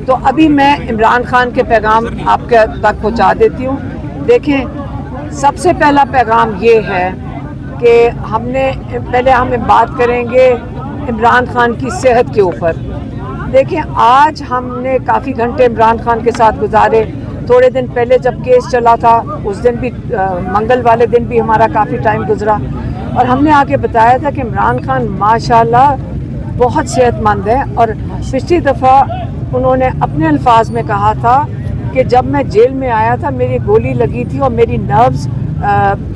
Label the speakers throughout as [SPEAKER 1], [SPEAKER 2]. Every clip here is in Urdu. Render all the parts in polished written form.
[SPEAKER 1] تو ابھی میں عمران خان کے پیغام آپ کے تک پہنچا دیتی ہوں. دیکھیں، سب سے پہلا پیغام یہ ہے کہ پہلے ہم بات کریں گے عمران خان کی صحت کے اوپر. دیکھیں، آج ہم نے کافی گھنٹے عمران خان کے ساتھ گزارے. تھوڑے دن پہلے جب کیس چلا تھا اس دن بھی منگل والے دن بھی ہمارا کافی ٹائم گزرا، اور ہم نے آگے بتایا تھا کہ عمران خان ماشاءاللہ بہت صحت مند ہے. اور پچھلی دفعہ انہوں نے اپنے الفاظ میں کہا تھا کہ جب میں جیل میں آیا تھا میری گولی لگی تھی اور میری نروز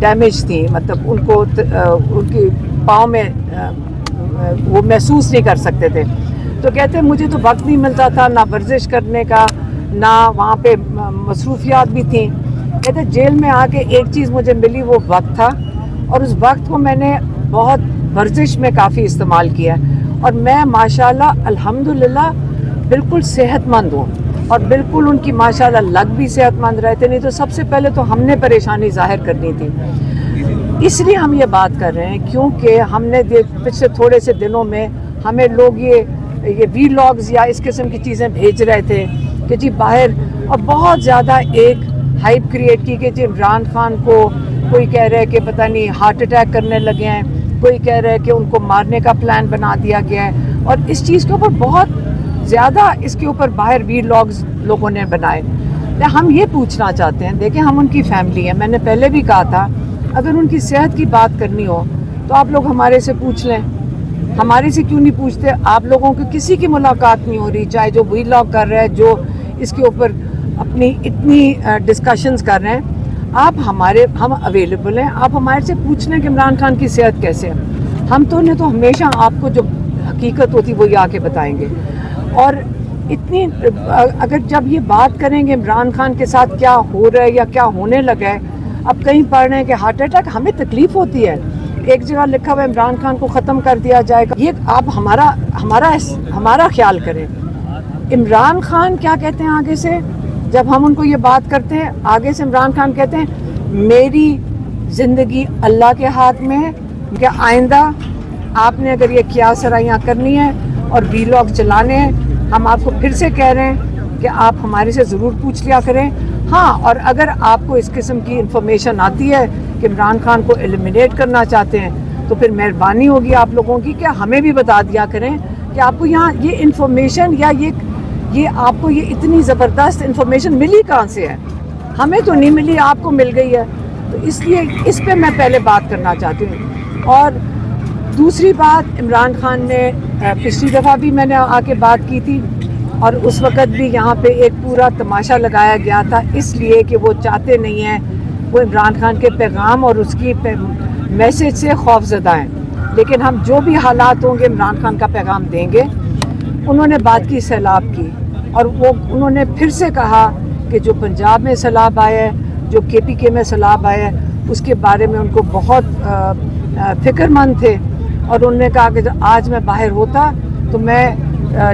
[SPEAKER 1] ڈیمیج تھی، مطلب ان کی پاؤں میں وہ محسوس نہیں کر سکتے تھے. تو کہتے مجھے تو وقت نہیں ملتا تھا، نہ ورزش کرنے کا، نہ وہاں پہ مصروفیات بھی تھیں. کہتے جیل میں آ کے ایک چیز مجھے ملی، وہ وقت تھا، اور اس وقت کو میں نے بہت ورزش میں کافی استعمال کیا، اور میں ماشاءاللہ الحمدللہ بالکل صحت مند ہوں. اور بالکل ان کی ماشاءاللہ لگ بھی صحت مند رہتے. نہیں تو سب سے پہلے تو ہم نے پریشانی ظاہر کرنی تھی. اس لیے ہم یہ بات کر رہے ہیں کیونکہ ہم نے پچھلے تھوڑے سے دنوں میں ہمیں لوگ یہ وی لاگز یا اس قسم کی چیزیں بھیج رہے تھے کہ جی باہر، اور بہت زیادہ ایک ہائپ کریٹ کی کہ جی عمران خان کو کوئی کہہ رہا ہے کہ پتہ نہیں ہارٹ اٹیک کرنے لگے ہیں، کوئی کہہ رہا ہے کہ ان کو مارنے کا پلان بنا دیا گیا ہے. اور اس چیز کے اوپر بہت زیادہ اس کے اوپر باہر وی لاگز لوگوں نے بنائے. ہم یہ پوچھنا چاہتے ہیں، دیکھیں ہم ان کی فیملی ہیں، میں نے پہلے بھی کہا تھا اگر ان کی صحت کی بات کرنی ہو تو آپ لوگ ہمارے سے پوچھ لیں. ہمارے سے کیوں نہیں پوچھتے؟ آپ لوگوں کی کسی کی ملاقات نہیں ہو رہی، چاہے جو وی لاگ کر رہے ہیں، جو اس کے اوپر اپنی اتنی ڈسکشنز کر رہے ہیں. ہم اویلیبل ہیں، آپ ہمارے سے پوچھ لیں کہ عمران خان کی صحت کیسے ہے. ہم تو ہمیشہ آپ کو جو حقیقت ہوتی وہ یہ آ کے بتائیں گے. اور اگر جب یہ بات کریں گے عمران خان کے ساتھ کیا ہو رہا ہے یا کیا ہونے لگا ہے، اب کہیں پڑھ رہے ہیں کہ ہارٹ اٹیک، ہمیں تکلیف ہوتی ہے. ایک جگہ لکھا ہوا ہے عمران خان کو ختم کر دیا جائے گا. یہ آپ ہمارا خیال کریں. عمران خان کیا کہتے ہیں آگے سے جب ہم ان کو یہ بات کرتے ہیں؟ آگے سے عمران خان کہتے ہیں میری زندگی اللہ کے ہاتھ میں ہے، کہ آئندہ آپ نے اگر یہ کیا سرائیاں کرنی ہے اور وی لاگ چلانے ہیں، ہم آپ کو پھر سے کہہ رہے ہیں کہ آپ ہمارے سے ضرور پوچھ لیا کریں. ہاں، اور اگر آپ کو اس قسم کی انفارمیشن آتی ہے کہ عمران خان کو ایلیمینیٹ کرنا چاہتے ہیں تو پھر مہربانی ہوگی آپ لوگوں کی کہ ہمیں بھی بتا دیا کریں کہ آپ کو یہاں یہ انفارمیشن یا یہ آپ کو یہ اتنی زبردست انفارمیشن ملی کہاں سے ہے. ہمیں تو نہیں ملی، آپ کو مل گئی ہے. تو اس لیے اس پہ میں پہلے بات کرنا چاہتی ہوں. اور دوسری بات، عمران خان نے پچھلی دفعہ بھی میں نے آ کے بات کی تھی، اور اس وقت بھی یہاں پہ ایک پورا تماشا لگایا گیا تھا، اس لیے کہ وہ چاہتے نہیں ہیں، وہ عمران خان کے پیغام اور اس کی میسج سے خوف زدہ ہیں. لیکن ہم جو بھی حالات ہوں گے عمران خان کا پیغام دیں گے. انہوں نے بات کی سیلاب کی، اور انہوں نے پھر سے کہا کہ جو پنجاب میں سیلاب آیا ہے، جو KPK میں سیلاب آیا ہے، اس کے بارے میں ان کو بہت فکر مند تھے. اور انہوں نے کہا کہ آج میں باہر ہوتا تو میں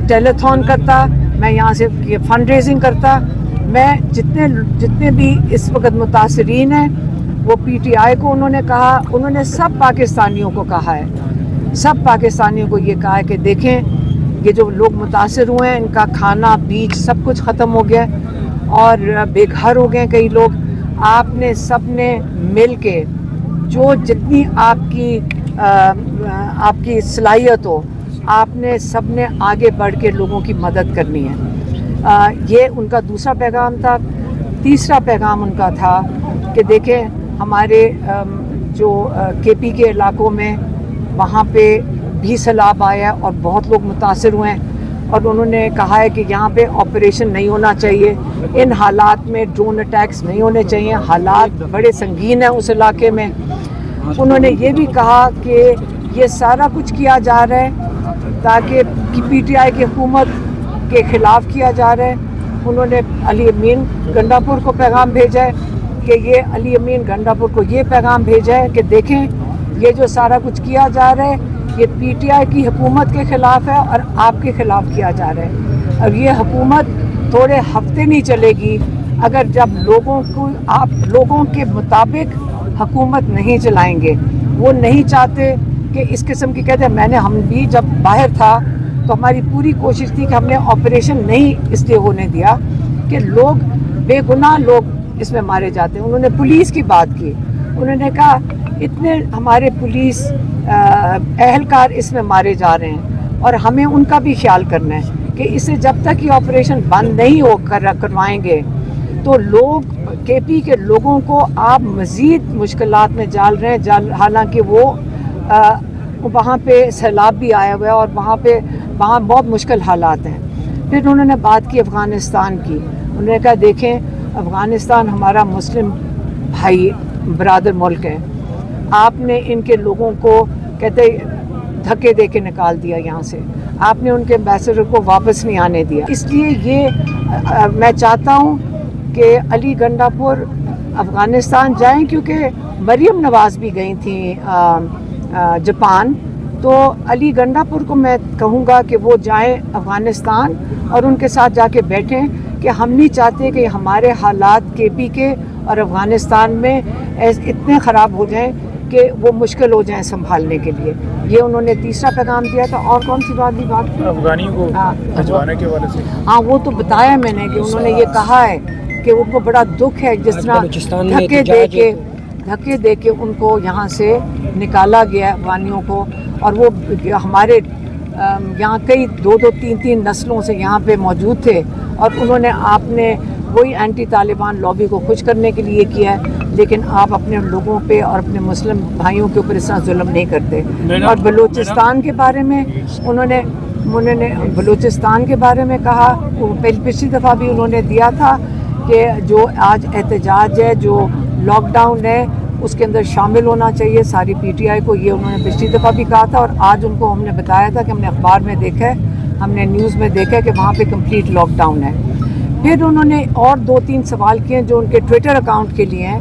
[SPEAKER 1] ٹیلیتھون کرتا، میں یہاں سے فنڈ ریزنگ کرتا، میں جتنے بھی اس وقت متاثرین ہیں وہ PTI کو انہوں نے کہا، انہوں نے سب پاکستانیوں کو کہا ہے، سب پاکستانیوں کو یہ کہا ہے کہ دیکھیں یہ جو لوگ متاثر ہوئے ہیں ان کا کھانا بیچ سب کچھ ختم ہو گیا اور بے گھر ہو گئے کئی لوگ. آپ نے سب نے مل کے جو جتنی آپ کی صلاحیت ہو، آپ نے سب نے آگے بڑھ کے لوگوں کی مدد کرنی ہے. یہ ان کا دوسرا پیغام تھا. تیسرا پیغام ان کا تھا کہ دیکھیں ہمارے جو KP کے علاقوں میں وہاں پہ بھی سیلاب آیا اور بہت لوگ متاثر ہوئے ہیں، اور انہوں نے کہا ہے کہ یہاں پہ آپریشن نہیں ہونا چاہیے، ان حالات میں ڈرون اٹیکس نہیں ہونے چاہیے، حالات بڑے سنگین ہیں اس علاقے میں. انہوں نے یہ بھی کہا کہ یہ سارا کچھ کیا جا رہا ہے تاکہ PTI کی حکومت کے خلاف کیا جا رہا ہے. انہوں نے علی امین گنڈا پور کو پیغام بھیجا ہے کہ یہ علی امین گنڈا پور کو یہ پیغام بھیجا ہے کہ دیکھیں یہ جو سارا کچھ کیا جا رہا ہے یہ PTI کی حکومت کے خلاف ہے اور آپ کے خلاف کیا جا رہا ہے. اب یہ حکومت تھوڑے ہفتے نہیں چلے گی اگر جب آپ لوگوں کے مطابق حکومت نہیں چلائیں گے. وہ نہیں چاہتے کہ اس قسم کی، کہتے ہیں ہم بھی جب باہر تھا تو ہماری پوری کوشش تھی کہ ہم نے آپریشن نہیں اس لیے ہونے دیا کہ لوگ بے گناہ لوگ اس میں مارے جاتے ہیں. انہوں نے پولیس کی بات کی, انہوں نے کہا اتنے ہمارے پولیس اہلکار اس میں مارے جا رہے ہیں اور ہمیں ان کا بھی خیال کرنا ہے کہ اسے جب تک یہ آپریشن بند نہیں ہو کروائیں گے تو لوگ کے پی کے لوگوں کو آپ مزید مشکلات میں ڈال رہے ہیں, حالانکہ وہ وہاں پہ سیلاب بھی آیا ہوا ہے اور وہاں بہت مشکل حالات ہیں. پھر انہوں نے بات کی افغانستان کی. انہوں نے کہا دیکھیں افغانستان ہمارا مسلم بھائی برادر ملک ہے, آپ نے ان کے لوگوں کو کہتے دھکے دے کے نکال دیا یہاں سے, آپ نے ان کے ایمبیسڈر کو واپس نہیں آنے دیا. اس لیے یہ میں چاہتا ہوں کہ علی گنڈا پور افغانستان جائیں, کیونکہ مریم نواز بھی گئی تھیں جاپان, تو علی گنڈا پور کو میں کہوں گا کہ وہ جائیں افغانستان اور ان کے ساتھ جا کے بیٹھیں کہ ہم نہیں چاہتے کہ ہمارے حالات کے پی کے اور افغانستان میں اتنے خراب ہو جائیں کہ وہ مشکل ہو جائیں سنبھالنے کے لیے. یہ انہوں نے تیسرا پیغام دیا تھا. اور کون سی بات کی بات کی
[SPEAKER 2] افغانیوں کو بھجوانے کے حوالے سے؟
[SPEAKER 1] ہاں وہ تو بتایا میں نے کہ انہوں نے یہ کہا ہے کہ ان کو بڑا دکھ ہے جس طرح دھکے دے کے ان کو یہاں سے نکالا گیا افغانیوں کو, اور وہ ہمارے یہاں کئی 2-3 نسلوں سے یہاں پہ موجود تھے, اور انہوں نے آپ نے وہی اینٹی طالبان لابی کو خوش کرنے کے لیے کیا ہے, لیکن آپ اپنے لوگوں پہ اور اپنے مسلم بھائیوں کے اوپر اس طرح ظلم نہیں کرتے. اور بلوچستان کے بارے میں انہوں نے بلوچستان کے بارے میں کہا, پچھلی دفعہ بھی انہوں نے دیا تھا کہ جو آج احتجاج ہے, جو لاک ڈاؤن ہے, اس کے اندر شامل ہونا چاہیے ساری پی ٹی آئی کو. یہ انہوں نے پچھلی دفعہ بھی کہا تھا, اور آج ان کو ہم نے بتایا تھا کہ ہم نے اخبار میں دیکھا ہے, ہم نے نیوز میں دیکھا ہے کہ وہاں پہ کمپلیٹ لاک ڈاؤن ہے. پھر انہوں نے اور 2-3 سوال کیے جو ان کے ٹویٹر اکاؤنٹ کے لیے ہیں.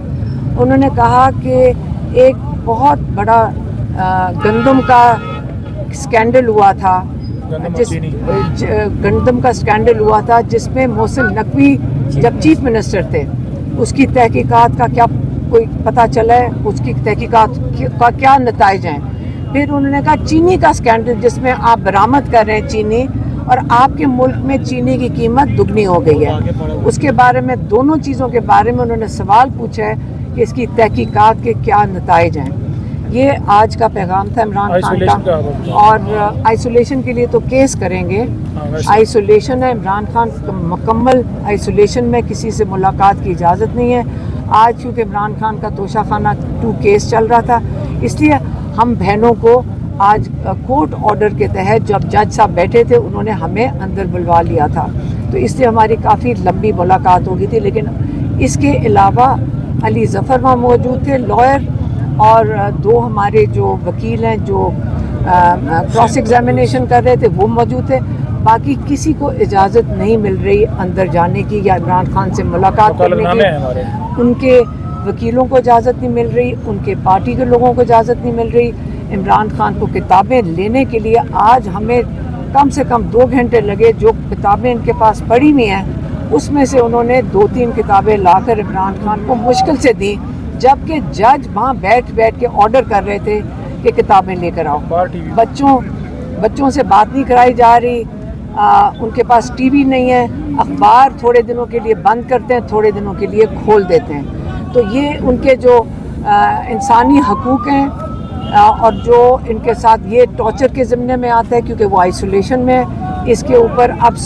[SPEAKER 1] انہوں نے کہا کہ ایک بہت بڑا گندم کا اسکینڈل ہوا تھا, گندم کا اسکینڈل ہوا تھا جس میں محسن نقوی جب چیف منسٹر تھے, اس کی تحقیقات کا کیا کوئی پتہ چلا ہے, اس کی تحقیقات کا کیا نتائج ہیں. پھر انہوں نے کہا چینی کا اسکینڈل جس میں آپ برآمد کر رہے ہیں چینی, اور آپ کے ملک میں چینی کی قیمت دگنی ہو گئی ہے. اس کے بارے میں دونوں چیزوں کے بارے میں انہوں نے سوال پوچھا ہے کہ اس کی تحقیقات کے کیا نتائج ہیں. یہ آج کا پیغام تھا عمران خان کا. اور آئسولیشن کے لیے تو کیس کریں گے, آئسولیشن ہے عمران خان مکمل آئسولیشن میں, کسی سے ملاقات کی اجازت نہیں ہے. آج کیونکہ عمران خان کا توشہ خانہ 2 کیس چل رہا تھا, اس لیے ہم بہنوں کو آج کورٹ آرڈر کے تحت جب جج صاحب بیٹھے تھے انہوں نے ہمیں اندر بلوا لیا تھا, تو اس لیے ہماری کافی لمبی ملاقات ہو گئی تھی. لیکن اس کے علاوہ علی ظفر وہاں موجود تھے لائر, اور 2 ہمارے جو وکیل ہیں جو کراس ایگزامینیشن کر رہے تھے وہ موجود تھے. باقی کسی کو اجازت نہیں مل رہی اندر جانے کی یا عمران خان سے ملاقات کرنے کی. ان کے وکیلوں کو اجازت نہیں مل رہی, ان کے پارٹی کے لوگوں کو اجازت نہیں مل رہی. عمران خان کو کتابیں لینے کے لیے آج ہمیں کم سے کم 2 گھنٹے لگے. جو کتابیں ان کے پاس پڑھی ہوئی ہیں اس میں سے انہوں نے 2-3 کتابیں لا کر عمران خان کو مشکل سے دی, جبکہ جج وہاں بیٹھ کے آرڈر کر رہے تھے کہ کتابیں لے کر آؤ. بچوں سے بات نہیں کرائی جا رہی, ان کے پاس ٹی وی نہیں ہے, اخبار تھوڑے دنوں کے لیے بند کرتے ہیں, تھوڑے دنوں کے لیے کھول دیتے ہیں. تو یہ ان کے جو انسانی حقوق ہیں اور جو ان کے ساتھ یہ ٹارچر کے ضمن میں آتا ہے کیونکہ وہ آئسولیشن میں ہے, اس کے اوپر اب